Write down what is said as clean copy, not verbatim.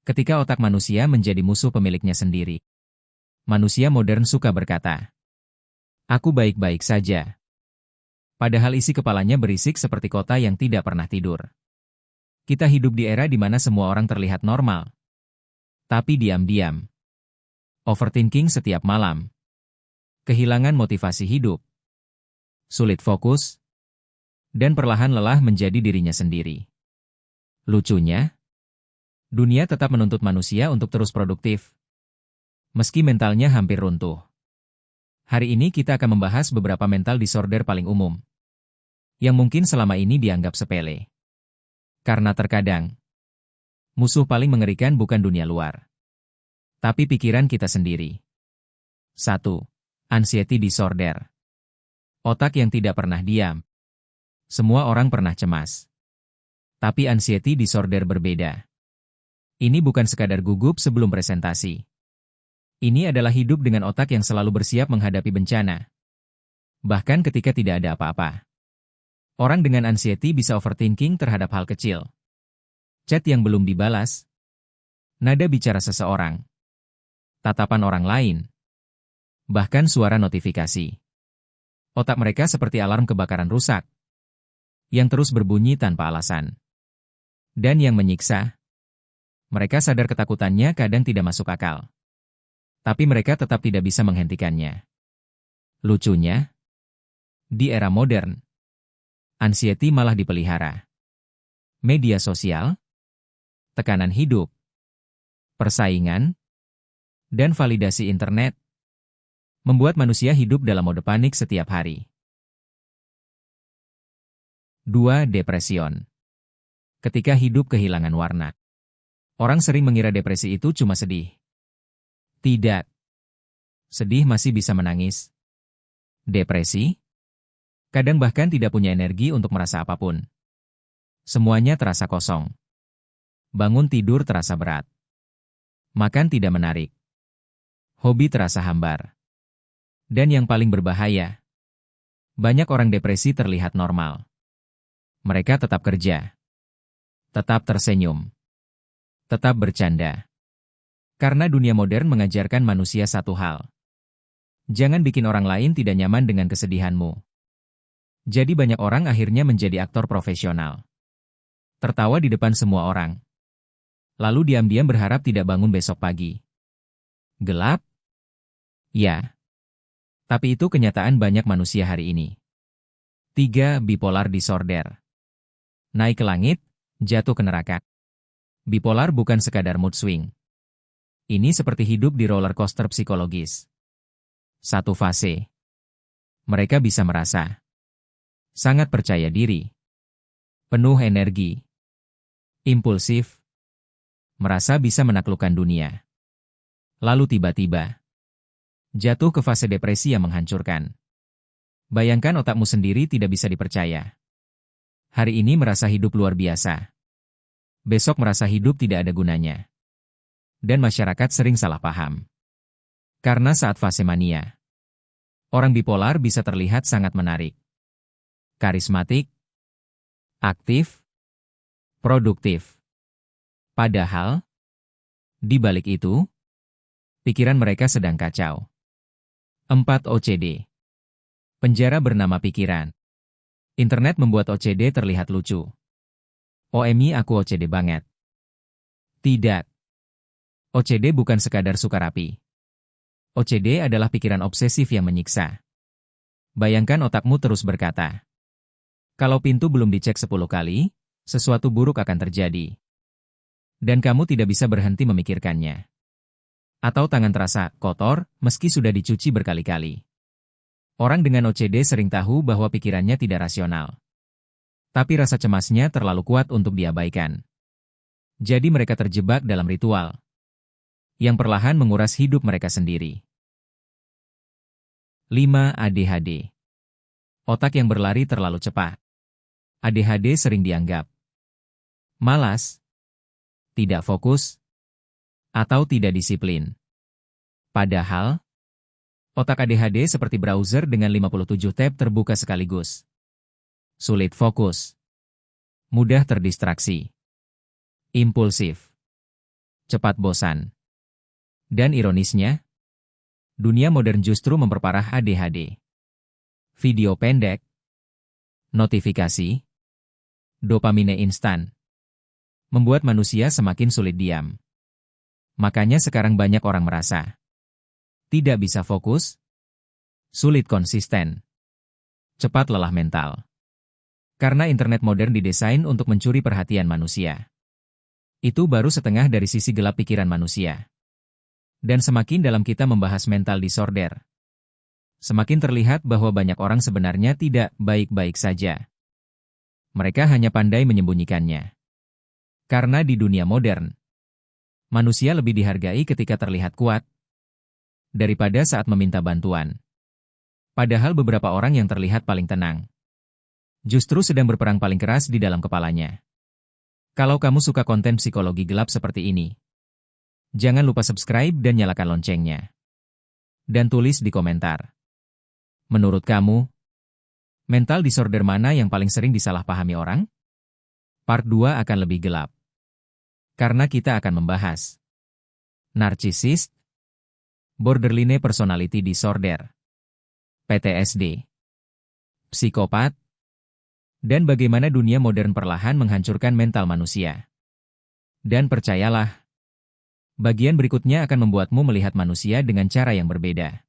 Ketika otak manusia menjadi musuh pemiliknya sendiri. Manusia modern suka berkata, "Aku baik-baik saja." Padahal isi kepalanya berisik seperti kota yang tidak pernah tidur. Kita hidup di era di mana semua orang terlihat normal. Tapi diam-diam. Overthinking setiap malam. Kehilangan motivasi hidup. Sulit fokus. Dan perlahan lelah menjadi dirinya sendiri. Lucunya, dunia tetap menuntut manusia untuk terus produktif. Meski mentalnya hampir runtuh. Hari ini kita akan membahas beberapa mental disorder paling umum. Yang mungkin selama ini dianggap sepele. Karena terkadang, musuh paling mengerikan bukan dunia luar. Tapi pikiran kita sendiri. 1. Anxiety disorder. Otak yang tidak pernah diam. Semua orang pernah cemas. Tapi anxiety disorder berbeda. Ini bukan sekadar gugup sebelum presentasi. Ini adalah hidup dengan otak yang selalu bersiap menghadapi bencana. Bahkan ketika tidak ada apa-apa. Orang dengan anxiety bisa overthinking terhadap hal kecil. Chat yang belum dibalas. Nada bicara seseorang. Tatapan orang lain. Bahkan suara notifikasi. Otak mereka seperti alarm kebakaran rusak. Yang terus berbunyi tanpa alasan. Dan yang menyiksa. Mereka sadar ketakutannya kadang tidak masuk akal. Tapi mereka tetap tidak bisa menghentikannya. Lucunya, di era modern, anxiety malah dipelihara. Media sosial, tekanan hidup, persaingan, dan validasi internet membuat manusia hidup dalam mode panik setiap hari. 2. Depresion. Ketika hidup kehilangan warna. Orang sering mengira depresi itu cuma sedih. Tidak. Sedih masih bisa menangis. Depresi? Kadang bahkan tidak punya energi untuk merasa apapun. Semuanya terasa kosong. Bangun tidur terasa berat. Makan tidak menarik. Hobi terasa hambar. Dan yang paling berbahaya, banyak orang depresi terlihat normal. Mereka tetap kerja. Tetap tersenyum. Tetap bercanda. Karena dunia modern mengajarkan manusia satu hal. Jangan bikin orang lain tidak nyaman dengan kesedihanmu. Jadi banyak orang akhirnya menjadi aktor profesional. Tertawa di depan semua orang. Lalu diam-diam berharap tidak bangun besok pagi. Gelap? Ya. Tapi itu kenyataan banyak manusia hari ini. 3. Bipolar disorder. Naik ke langit, jatuh ke neraka. Bipolar bukan sekadar mood swing. Ini seperti hidup di roller coaster psikologis. Satu fase. Mereka bisa merasa sangat percaya diri, penuh energi, impulsif, merasa bisa menaklukkan dunia. Lalu tiba-tiba, jatuh ke fase depresi yang menghancurkan. Bayangkan otakmu sendiri tidak bisa dipercaya. Hari ini merasa hidup luar biasa. Besok merasa hidup tidak ada gunanya. Dan masyarakat sering salah paham. Karena saat fase mania, orang bipolar bisa terlihat sangat menarik. Karismatik, aktif, produktif. Padahal, di balik itu, pikiran mereka sedang kacau. 4. OCD. Penjara bernama pikiran. Internet membuat OCD terlihat lucu. OMI aku OCD banget. Tidak. OCD bukan sekadar suka rapi. OCD adalah pikiran obsesif yang menyiksa. Bayangkan otakmu terus berkata, kalau pintu belum dicek 10 kali, sesuatu buruk akan terjadi. Dan kamu tidak bisa berhenti memikirkannya. Atau tangan terasa kotor, meski sudah dicuci berkali-kali. Orang dengan OCD sering tahu bahwa pikirannya tidak rasional. Tapi rasa cemasnya terlalu kuat untuk diabaikan. Jadi mereka terjebak dalam ritual yang perlahan menguras hidup mereka sendiri. 5. ADHD. Otak yang berlari terlalu cepat. ADHD sering dianggap malas, tidak fokus, atau tidak disiplin. Padahal, otak ADHD seperti browser dengan 57 tab terbuka sekaligus. Sulit fokus. Mudah terdistraksi. Impulsif. cepat bosan. Dan ironisnya, dunia modern justru memperparah ADHD. Video pendek, notifikasi, dopamine instan, membuat manusia semakin sulit diam. Makanya sekarang banyak orang merasa tidak bisa fokus, sulit konsisten, cepat lelah mental. Karena internet modern didesain untuk mencuri perhatian manusia. Itu baru setengah dari sisi gelap pikiran manusia. Dan semakin dalam kita membahas mental disorder, semakin terlihat bahwa banyak orang sebenarnya tidak baik-baik saja. Mereka hanya pandai menyembunyikannya. Karena di dunia modern, manusia lebih dihargai ketika terlihat kuat daripada saat meminta bantuan. Padahal beberapa orang yang terlihat paling tenang justru sedang berperang paling keras di dalam kepalanya. Kalau kamu suka konten psikologi gelap seperti ini, jangan lupa subscribe dan nyalakan loncengnya. Dan tulis di komentar. Menurut kamu, mental disorder mana yang paling sering disalahpahami orang? Part 2 akan lebih gelap. Karena kita akan membahas narcissist, borderline personality disorder, PTSD, psikopat, dan bagaimana dunia modern perlahan menghancurkan mental manusia. Dan percayalah, bagian berikutnya akan membuatmu melihat manusia dengan cara yang berbeda.